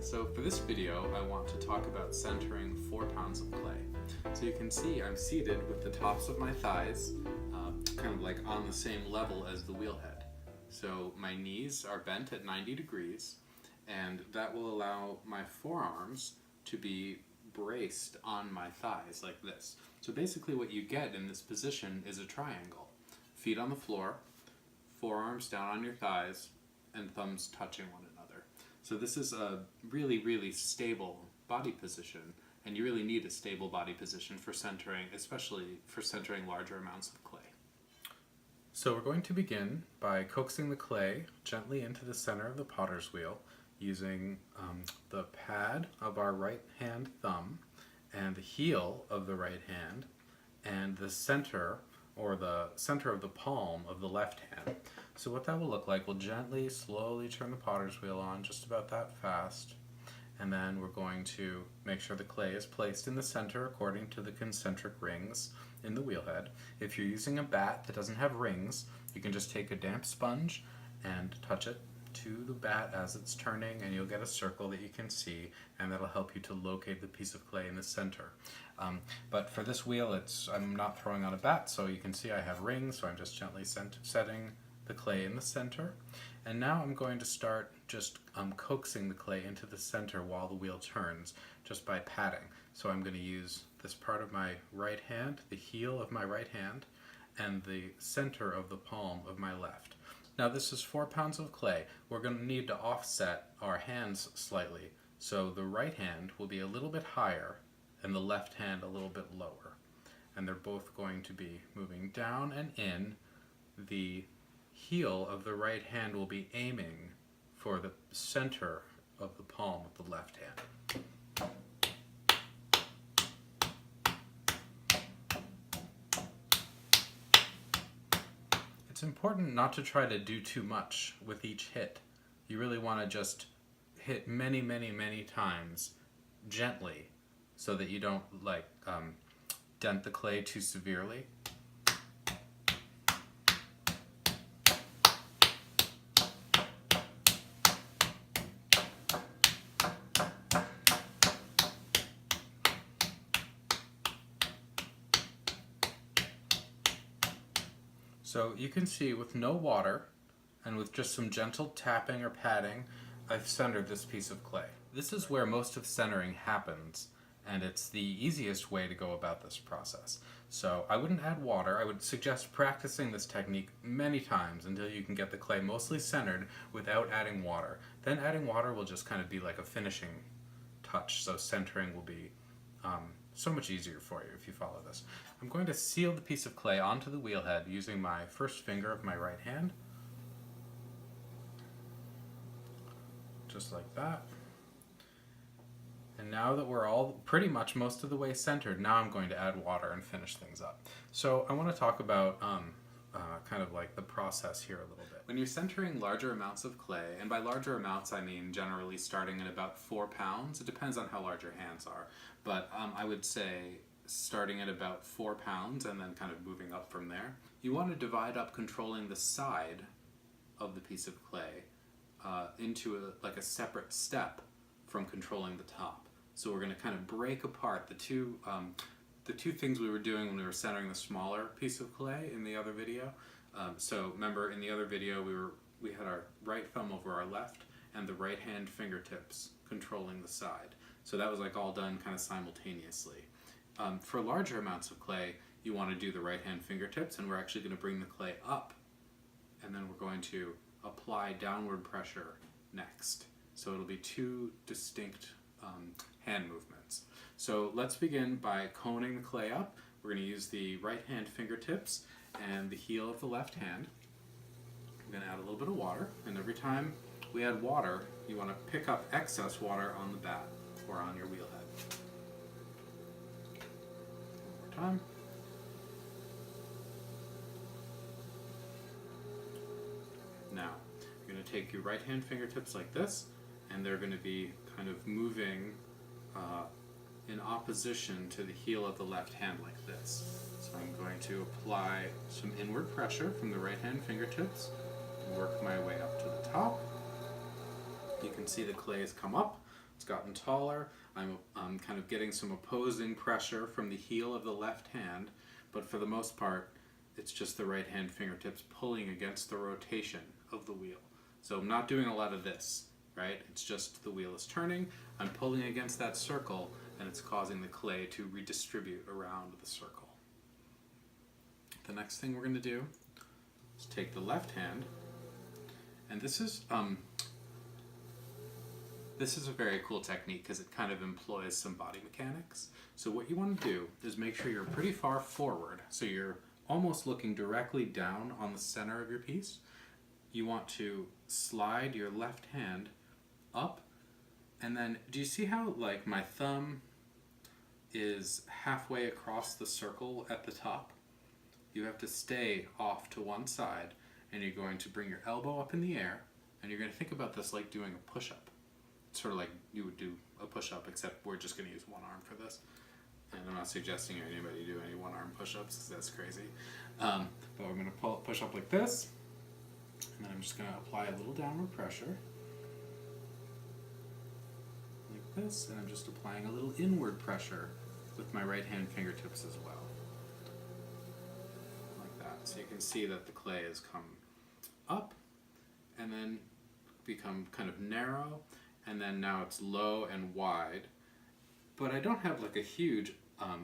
So for this video, I want to talk about centering 4 pounds of clay. So you can see I'm seated with the tops of my thighs kind of like on the same level as the wheel head. So my knees are bent at 90 degrees, and that will allow my forearms to be braced on my thighs like this. So basically what you get in this position is a triangle. Feet on the floor, forearms down on your thighs, and thumbs touching one another. So this is a really stable body position, and you really need a stable body position for centering, especially for centering larger amounts of clay. So we're going to begin by coaxing the clay gently into the center of the potter's wheel using the pad of our right hand thumb and the heel of the right hand and the center of the palm of the left hand. So what that will look like, we'll gently, slowly turn the potter's wheel on, just about that fast. And then we're going to make sure the clay is placed in the center according to the concentric rings in the wheel head. If you're using a bat that doesn't have rings, you can just take a damp sponge and touch it to the bat as it's turning, and you'll get a circle that you can see, and that'll help you to locate the piece of clay in the center. But for this wheel, I'm not throwing on a bat, so you can see I have rings, so I'm just gently setting the clay in the center. And now I'm going to start just coaxing the clay into the center while the wheel turns, just by patting. So I'm going to use this part of my right hand, the heel of my right hand, and the center of the palm of my left. Now this is 4 pounds of clay. We're going to need to offset our hands slightly. So the right hand will be a little bit higher and the left hand a little bit lower. And they're both going to be moving down and in. The heel of the right hand will be aiming for the center of the palm of the left hand. It's important not to try to do too much with each hit. You really want to just hit many times gently so that you don't dent the clay too severely. So you can see with no water and with just some gentle tapping or patting, I've centered this piece of clay. This is where most of centering happens, and it's the easiest way to go about this process. So I wouldn't add water. I would suggest practicing this technique many times until you can get the clay mostly centered without adding water. Then adding water will just kind of be like a finishing touch, so centering will be so much easier for you if you follow this. I'm going to seal the piece of clay onto the wheel head using my first finger of my right hand. Just like that. And now that we're all pretty much most of the way centered, now I'm going to add water and finish things up. So I want to talk about kind of like the process here a little bit. When you're centering larger amounts of clay, and by larger amounts I mean generally starting at about 4 pounds, it depends on how large your hands are, but I would say starting at about 4 pounds and then kind of moving up from there. You want to divide up controlling the side of the piece of clay into a separate step from controlling the top. So we're going to kind of break apart the two things we were doing when we were centering the smaller piece of clay in the other video. So remember, in the other video we had our right thumb over our left and the right hand fingertips controlling the side. So that was like all done kind of simultaneously. For larger amounts of clay, you want to do the right hand fingertips, and we're actually going to bring the clay up, and then we're going to apply downward pressure next. So it'll be 2 distinct hand movements. So let's begin by coning the clay up. We're going to use the right hand fingertips and the heel of the left hand. I'm going to add a little bit of water, and every time we add water, you want to pick up excess water on the bat or on your wheel head. One more time. Now, you're going to take your right hand fingertips like this, and they're going to be kind of moving in opposition to the heel of the left hand like this. So I'm going to apply some inward pressure from the right hand fingertips and work my way up to the top. You can see the clay has come up It's gotten taller. I'm kind of getting some opposing pressure from the heel of the left hand, but for the most part, it's just the right hand fingertips pulling against the rotation of the wheel. So I'm not doing a lot of this, right? It's just the wheel is turning, I'm pulling against that circle, and it's causing the clay to redistribute around the circle. The next thing we're going to do is take the left hand, and this is a very cool technique because it kind of employs some body mechanics. So what you want to do is make sure you're pretty far forward, so you're almost looking directly down on the center of your piece. You want to slide your left hand up, and then do you see how like my thumb is halfway across the circle at the top? You have to stay off to one side, and you're going to bring your elbow up in the air, and you're going to think about this like doing a push-up. It's sort of like you would do a push-up, except we're just going to use one arm for this. And I'm not suggesting anybody do any one-arm push-ups, because that's crazy. But we're going to push up like this, and then I'm just going to apply a little downward pressure. Like this, and I'm just applying a little inward pressure with my right hand fingertips as well. Like that. So you can see that the clay has come up, and then become kind of narrow, and then now it's low and wide. But I don't have like a huge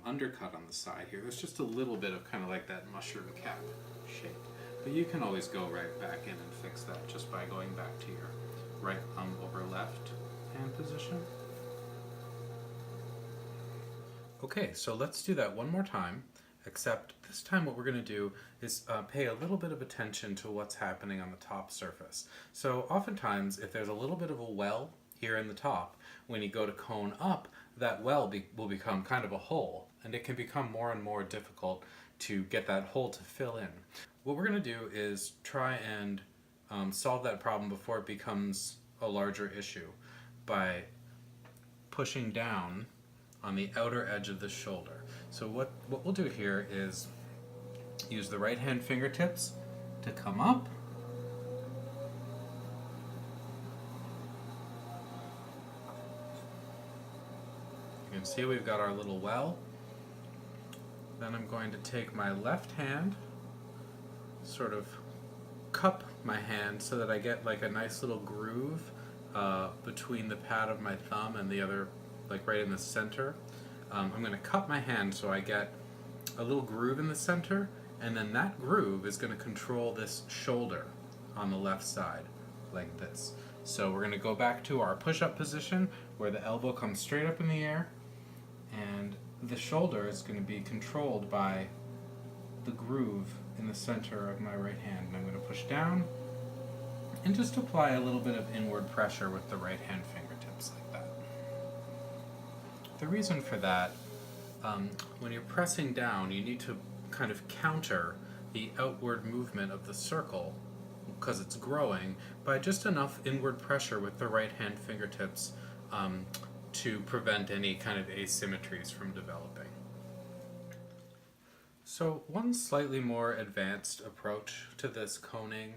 undercut on the side here. There's just a little bit of kind of like that mushroom cap shape. But you can always go right back in and fix that just by going back to your right thumb over left hand position. Okay, so let's do that one more time, except this time what we're going to do is pay a little bit of attention to what's happening on the top surface. So oftentimes, if there's a little bit of a well here in the top, when you go to cone up, that well will become kind of a hole, and it can become more and more difficult to get that hole to fill in. What we're going to do is try and solve that problem before it becomes a larger issue by pushing down on the outer edge of the shoulder. So what we'll do here is use the right hand fingertips to come up, you can see we've got our little well. Then I'm going to take my left hand, sort of cup my hand so that I get like a nice little groove between the pad of my thumb and the other, like right in the center. I'm going to cup my hand so I get a little groove in the center, and then that groove is going to control this shoulder on the left side, like this. So we're going to go back to our push-up position where the elbow comes straight up in the air, and the shoulder is going to be controlled by the groove in the center of my right hand. And I'm going to push down and just apply a little bit of inward pressure with the right hand fingertips like that. The reason for that, when you're pressing down, you need to kind of counter the outward movement of the circle, because it's growing, by just enough inward pressure with the right hand fingertips to prevent any kind of asymmetries from developing. So one slightly more advanced approach to this coning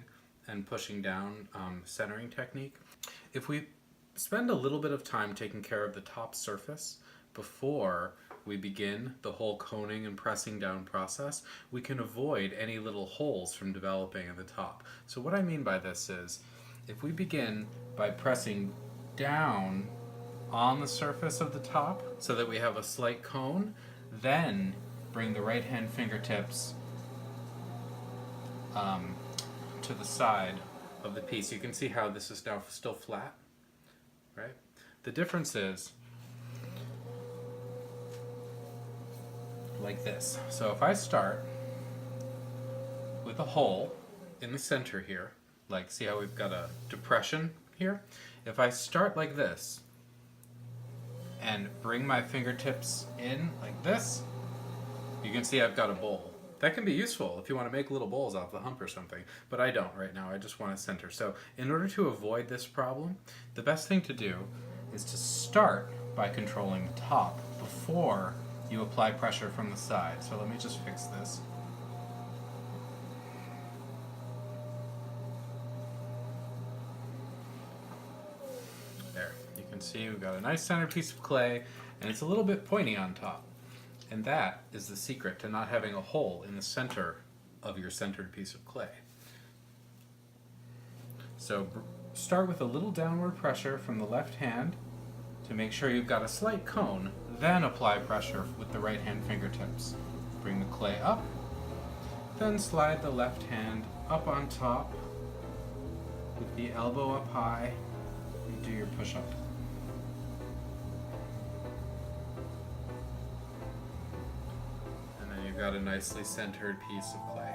and pushing down centering technique, if we spend a little bit of time taking care of the top surface before we begin the whole coning and pressing down process, we can avoid any little holes from developing at the top. So what I mean by this is, if we begin by pressing down on the surface of the top so that we have a slight cone, then bring the right hand fingertips to the side of the piece. You can see how this is now still flat, right? The difference is like this. So if I start with a hole in the center here, like see how we've got a depression here? If I start like this and bring my fingertips in like this, you can see I've got a bowl. That can be useful if you want to make little bowls off the hump or something, but I don't right now. I just want to center. So in order to avoid this problem, the best thing to do is to start by controlling the top before you apply pressure from the side. So let me just fix this. There, you can see we've got a nice centered piece of clay, and it's a little bit pointy on top. And that is the secret to not having a hole in the center of your centered piece of clay. So start with a little downward pressure from the left hand to make sure you've got a slight cone, then apply pressure with the right hand fingertips. Bring the clay up, then slide the left hand up on top with the elbow up high and do your push-up. And then you've got a nicely centered piece of clay.